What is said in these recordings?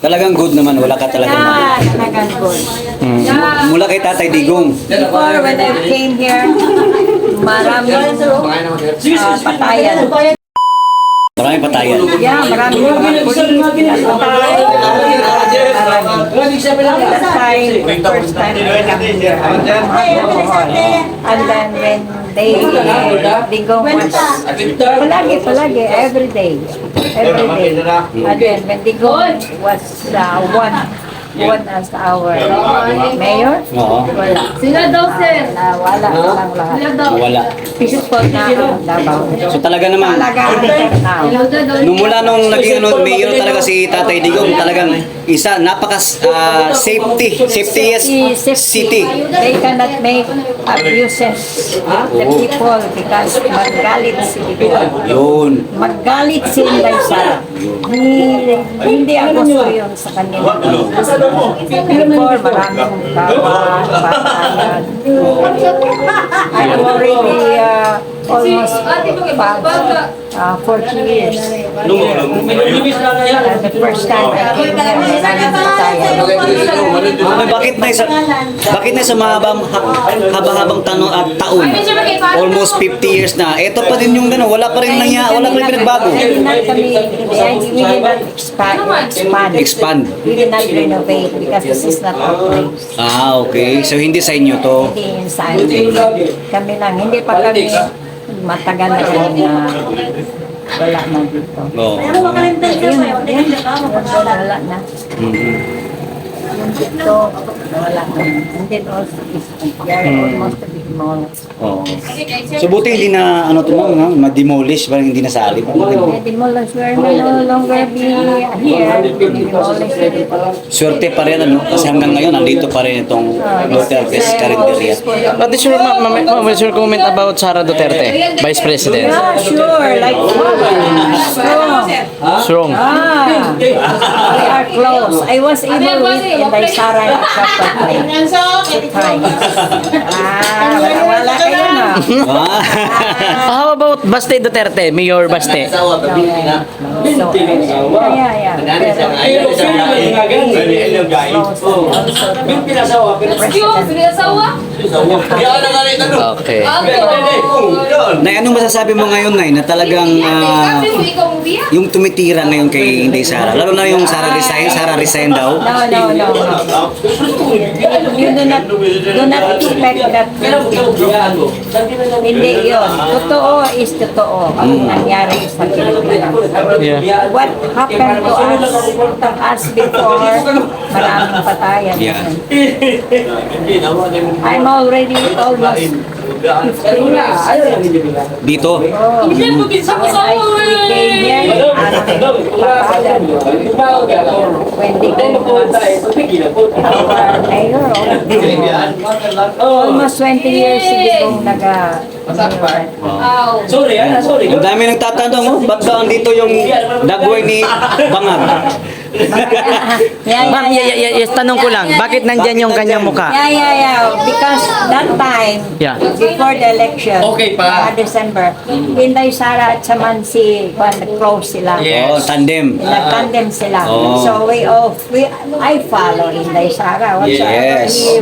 Talagang good naman, wala ka talagang Talagang good. Mula kay Tatay Digong. Before, when I came here, maraming patayan. Maraming patayan. Yeah, maraming mga pulis, pinapatay. That time, first time I come here, and then when they go was, palagi, every day. And then when they go was one as our mayor, Oo. wala. Sila daw, sir. Wala lang lahat. Sila daw. Wala. Peaceful na ang Davao. So talaga naman, Talaga until now. nung naging mayor talaga si Tatay Digong, talagang isa, safetiest city. They cannot make abuses the people because magalit si people. Yun. Magalit si Inday Sara. Hindi ako yun sa kanila. Before, maraming kawan, batayan. I'm already almost 40 years. And the first time I came here, maraming batayan. Ay, bakit na sa haba-habang taon, almost 50 years na, eto pa din yung gano'n, wala pa rin pinagbago. We did not expand. We did not renovate because this is not our place. Ah, okay. So hindi sa inyo to. Hindi yun sa atin. Kami lang, hindi pa kami matagal na kami na wala na dito. Oo. Wala na. Mhm. Yung dito, wala na. And then also, we are almost a big mall. Oo. So buti hindi na ma-demolish, parang hindi nasali. Demolish, we are no longer be here. Demolish it. Swerte pa rin kasi hanggang ngayon nandito pa rin itong Duterte's Carinderia. What is your comment about Sara Duterte, Vice President? Yeah, sure. Like, strong. Strong. We are close. I was able with Inday Sara at times. Wala kayo na. How about Baste Duterte, Mayor Baste? Yeah. Okay. Nay, anong masasabi mo ngayon, Nay, na talagang yung tumitira ngayon kay Inday Sara? Lalo na yung Sara resign daw. No. You do not expect that. Hindi yun. Totoo is totoo. Ang nangyari sa Pilipinas. Yeah. What happened to us before, maraming patayan. Yeah. I'm already almost 15 years. Dito. Hindi mo bisa ko sa Came here, patayan. When they go mayor, almost 20 years siguro Sorry. Ang dami nagtatanong, ba't ba andito yung dagway ni Bangag? Ma'am, tanong ko lang, bakit nandyan yung kanyang mukha? Yeah. Because that time, Yeah. before the election, December, Inday Sara at Saman si nag-close sila. Oh, tandem. Nag-tandem sila. Oh. So I follow Inday Sara. Whatsoever Yes.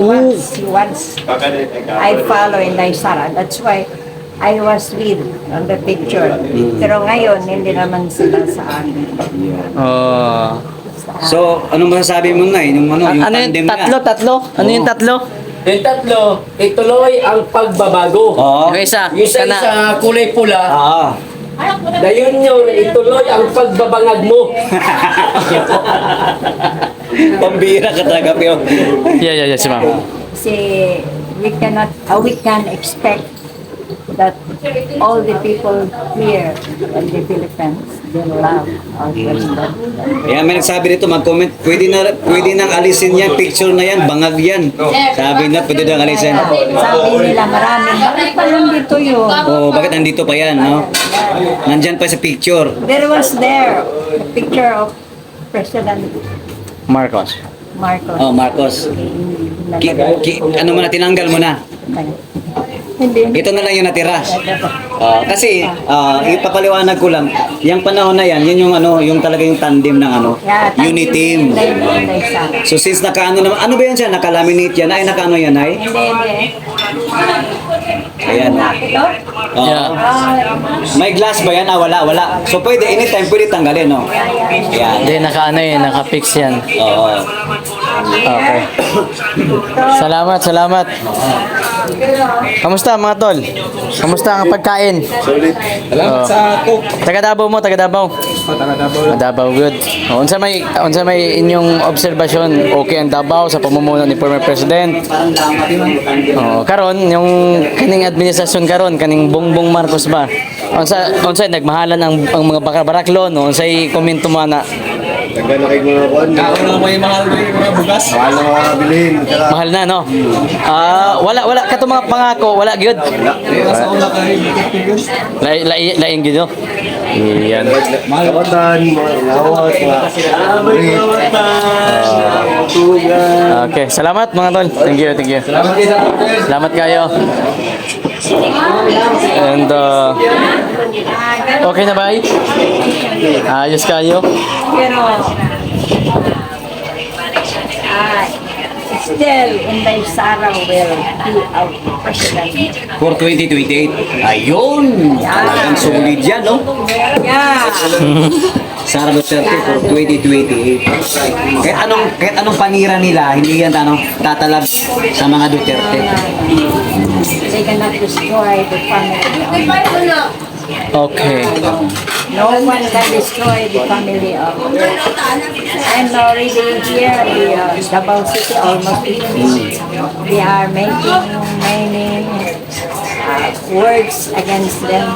he wants, I follow Inday Sara. That's why I was with on the picture. Pero ngayon, hindi naman sila sa akin. Oh. So, anong masasabi mo, Nay? Yung Ano yung tandem tatlo? Ano yung tatlo? Yung tatlo, ituloy ang pagbabago. Oo. Yung isa, Yung sa isa kulay pula, Ah. dayon yun, ituloy ang pagbabangag mo. Pambira ka talaga, Pio. Yeah, si ma'am. Kasi we can expect that all the people here in the Philippines, they love our president. Kaya may nagsabi dito, mag-comment, pwede nang alisin yan, picture na yan, bangag yan. Sabi na, pwede nang alisin. Sabi nila maraming, bakit pa nandito yun? Oh, bakit nandito pa yan, no? Nandyan pa sa picture. There was a picture of President Marcos. Marcos. Oh, Marcos. Ano mo na, tinanggal mo na. Hindi. Ito na lang yung natira. Kasi ipapaliwanag ko lang, yung panahon na yan, yun yung ano, yung talaga yung tandem ng ano, Yeah, unit team. Hindi, Sara. So since nakaano naman, ano ba yan siya? Nakalaminate yan? Ay, nakaano yan ay? Hindi. Ayan. Ito? Oo. Yeah. May glass ba yan? Wala. So pwede, anytime pwede tanggalin, no? Ayan. Hindi, naka ano eh, naka-fix yan. Oo. Okay. Salamat. Kamusta mga tol? Kamusta ang pagkain? Salamat sa cook. Taga Davao mo, taga Davao. Davao good. Unsa may inyong obserbasyon okay ang Davao sa pamumuno ni former president? Karon yung kaning administrasyon karon kaning Bongbong Marcos ba? Unsa nagmahalan ang mga baraklon no? Unsay komento mo na? Taga na kayo mga kuwan. Ako na may mahal na yung mga bugas. Mahal na mga bilhin. Mahal na no. Wala kato mga pangako, wala gyud. Nasa una kayo. Lain gyud no. Iyan. Kapatan, mga inawat, mga Okay, salamat mga tol. Thank you. Salamat kayo. And okay na ba? Ayos kayo. Pero, still, Inday Sara will be our president. For 2028. Ayun! Talagang solid yan, no? Yeah. Sara Duterte for 2028. Kahit anong panira nila, hindi yan tatalab sa mga Duterte. They cannot destroy the family. Okay. No one can destroy the family of. I'm already here, the Davao City, almost 50. We are making many words against them.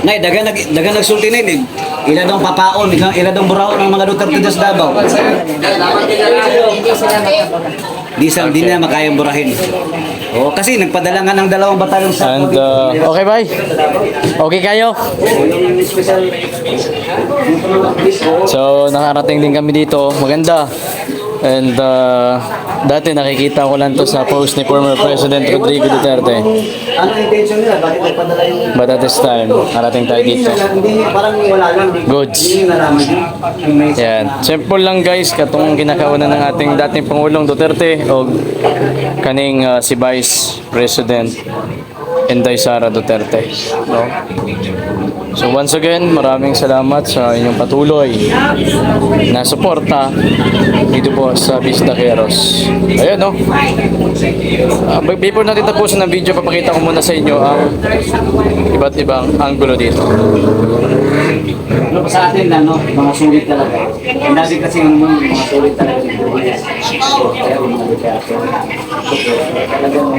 Nay, dagan nagsulti na yun. Ila dong papaon, ila dong buraon ng mga Duterte sa Davao. Hindi sila makabura. Di na makayang burahin. Kasi nagpadala nga ng 2 batalyon sa And okay bye. Okay kayo? So nakarating din kami dito. Maganda. And dati nakikita ko lang to sa post ni former President Rodrigo Duterte. Anong intention nila? Bakit nagpadala yung... But at this time, nakarating tayo dito. Hindi, parang wala lang. Goods. Hindi nalaman yun. Yan. Simple lang guys, katong kinakauna ng ating dating Pangulong Duterte o kaning si Vice President Inday Sara Duterte. No? So once again, maraming salamat sa inyong patuloy na suporta dito po sa Vista Queros. Ayan no. Before natin tapusin ang video, papakita ko muna sa inyo ang iba't ibang anggulo dito. Sa atin lang, no? Mga sulit talaga. Ang dati kasi yung mga sulit talaga. Kaya mga Duterte. Talagang